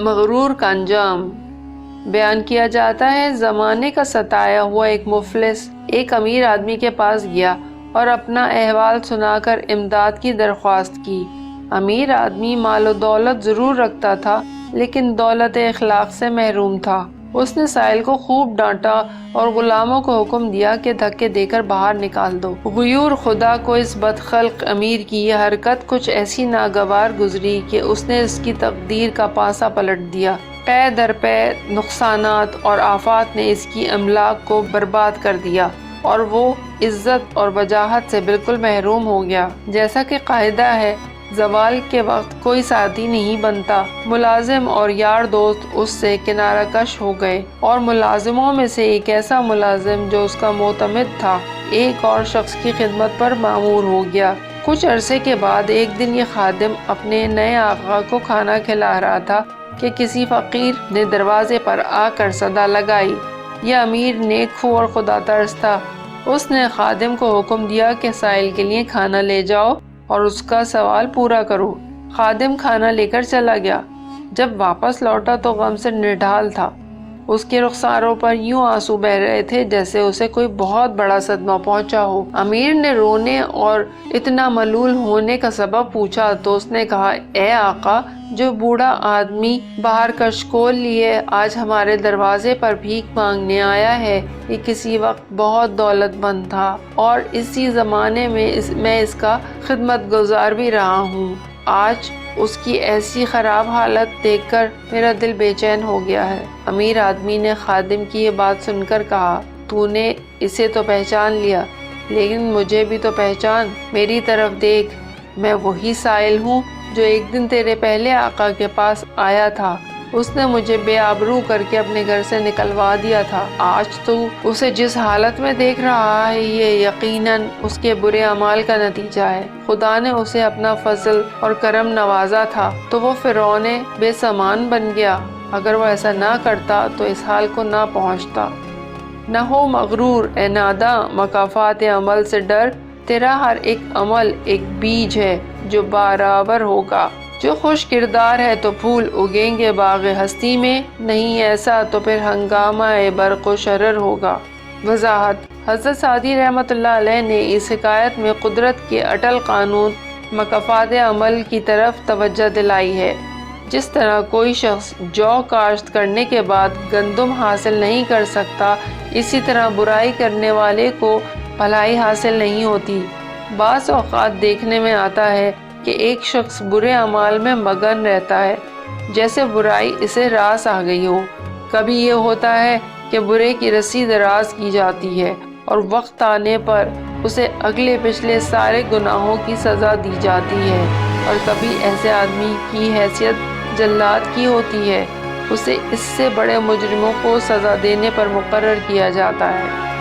مغرور کا انجام بیان کیا جاتا ہے۔ زمانے کا ستایا ہوا ایک مفلس ایک امیر آدمی کے پاس گیا اور اپنا احوال سنا کر امداد کی درخواست کی۔ امیر آدمی مال و دولت ضرور رکھتا تھا لیکن دولت اخلاق سے محروم تھا۔ اس نے سائل کو خوب ڈانٹا اور غلاموں کو حکم دیا کہ دھکے دے کر باہر نکال دو۔ غیور خدا کو اس بدخلق امیر کی یہ حرکت کچھ ایسی ناگوار گزری کہ اس نے اس کی تقدیر کا پاسا پلٹ دیا۔ پے در پے نقصانات اور آفات نے اس کی املاک کو برباد کر دیا اور وہ عزت اور وجاہت سے بالکل محروم ہو گیا۔ جیسا کہ قاعدہ ہے، زوال کے وقت کوئی ساتھی نہیں بنتا۔ ملازم اور یار دوست اس سے کنارہ کش ہو گئے اور ملازموں میں سے ایک ایسا ملازم جو اس کا معتمد تھا ایک اور شخص کی خدمت پر مامور ہو گیا۔ کچھ عرصے کے بعد ایک دن یہ خادم اپنے نئے آقا کو کھانا کھلا رہا تھا کہ کسی فقیر نے دروازے پر آ کر صدا لگائی۔ یہ امیر نیک خو اور خدا ترس تھا۔ اس نے خادم کو حکم دیا کہ سائل کے لیے کھانا لے جاؤ اور اس کا سوال پورا کرو۔ خادم کھانا لے کر چلا گیا۔ جب واپس لوٹا تو غم سے نڈھال تھا۔ اس کے رخساروں پر یوں آنسو بہہ رہے تھے جیسے اسے کوئی بہت بڑا صدمہ پہنچا ہو۔ امیر نے رونے اور اتنا ملول ہونے کا سبب پوچھا تو اس نے کہا، اے آقا، جو بوڑھا آدمی باہر کشکول لیے آج ہمارے دروازے پر بھیک مانگنے آیا ہے، یہ کسی وقت بہت دولت مند تھا اور اسی زمانے میں میں اس کا خدمت گزار بھی رہا ہوں۔ آج اس کی ایسی خراب حالت دیکھ کر میرا دل بے چین ہو گیا ہے۔ امیر آدمی نے خادم کی یہ بات سن کر کہا، تو نے اسے تو پہچان لیا لیکن مجھے بھی تو پہچان، میری طرف دیکھ، میں وہی سائل ہوں جو ایک دن تیرے پہلے آقا کے پاس آیا تھا۔ اس نے مجھے بے آبرو کر کے اپنے گھر سے نکلوا دیا تھا۔ آج تو اسے جس حالت میں دیکھ رہا ہے یہ یقیناً اس کے برے اعمال کا نتیجہ ہے۔ خدا نے اسے اپنا فضل اور کرم نوازا تھا تو وہ فرعون بے سامان بن گیا۔ اگر وہ ایسا نہ کرتا تو اس حال کو نہ پہنچتا۔ نہ ہو مغرور اے ناداں، مکافات عمل سے ڈر، تیرا ہر ایک عمل ایک بیج ہے جو برابر ہوگا۔ جو خوش کردار ہے تو پھول اگیں گے باغ ہستی میں، نہیں ایسا تو پھر ہنگامہ برق و شرر ہوگا۔ وضاحت: حضرت سعدی رحمۃ اللہ علیہ نے اس حکایت میں قدرت کے اٹل قانون مکافات عمل کی طرف توجہ دلائی ہے۔ جس طرح کوئی شخص جو کاشت کرنے کے بعد گندم حاصل نہیں کر سکتا، اسی طرح برائی کرنے والے کو بھلائی حاصل نہیں ہوتی۔ بعض اوقات دیکھنے میں آتا ہے کہ ایک شخص برے اعمال میں مگن رہتا ہے جیسے برائی اسے راس آ گئی ہو۔ کبھی یہ ہوتا ہے کہ برے کی رسی دراز کی جاتی ہے اور وقت آنے پر اسے اگلے پچھلے سارے گناہوں کی سزا دی جاتی ہے، اور کبھی ایسے آدمی کی حیثیت جلاد کی ہوتی ہے، اسے اس سے بڑے مجرموں کو سزا دینے پر مقرر کیا جاتا ہے۔